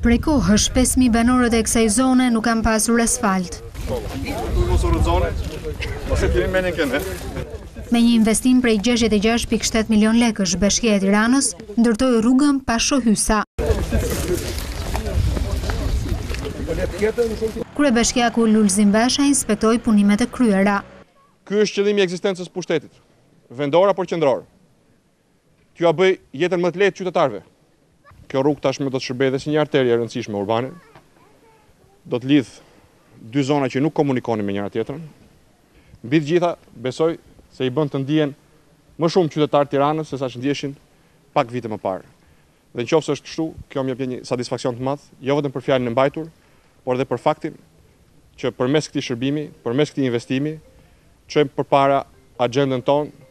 Prej kohësh 5.000 banorët e kësaj zone nuk kanë pasur asfalt. Me një investim prej 66.7 milion lekësh, Bashkia e Tiranës ndërtoi rrugën pa shohysa. Kryebashkiaku Lulzim Basha inspektoi punimet e kryera. Ky është qëllimi i ekzistencës së pushtetit, vendor apo qendror. T'ju bëj jetën më të lehtë qytetarëve. Kjo rrugë tashmë do të shërbejë dhe si një arterie e rëndësishme urbane. Do të lidh dy zona që nuk komunikonin me njëra tjetrën. Mbi të gjitha, besoj se i bën të ndihen më shumë qytetarë Tiranës se sa që ndjeshin pak vite më parë. Dhe nëse është kështu, kjo më jep një satisfaksion të madh, jo vetëm për fjalën e mbajtur, por edhe për faktin që përmes këtij shërbimi, përmes këtij investimi, çojmë përpara agjendën tonë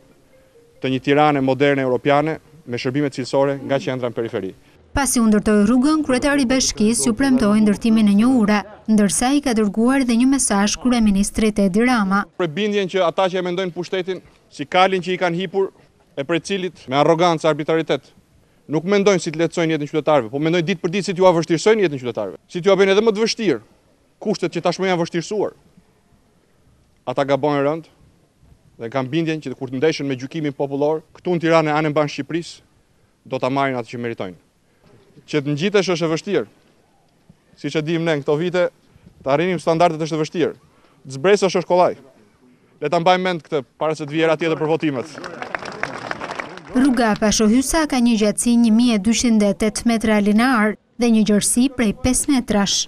të një Tirane moderne europiane me shërbime cilësore nga qendra në periferi. Pasi u ndërtoi rrugën, kryetari i Bashkisë ju premtoi ndërtimin e një ure, ndërsa i ka dërguar dhe një mesazh kryeministrit Edi Rama. Për bindjen që ata që e mendojnë pushtetin si kalin që i kanë hipur e për cilit me arrogancë, arbitraritet, nuk mendojnë si të lehtësojnë jetën e qytetarëve, por mendojnë ditë për ditë si t'ju vështirësojnë jetën e qytetarëve, si t'ju bëjnë edhe më të vështirë kushtet që tashmë janë vështirësuar. Ata gabojnë rënd dhe kanë bindjen që kur të ndeshin me gjykimin popullor, këtu në Tiranë anën mban Shqipërisë, do ta marrin atë që meritojnë. Që të ngjitesh është e vështirë. Siç e dim ne në këto vite, të arrinim standardet është e vështirë. Të zbresësh është kollaj. Le ta mbajmë mend këtë para se të vijë era tjetër për votimet. Rruga pa shohysa ka një gjatësi 1208 metra linear dhe një gjerësi prej 5 metrash.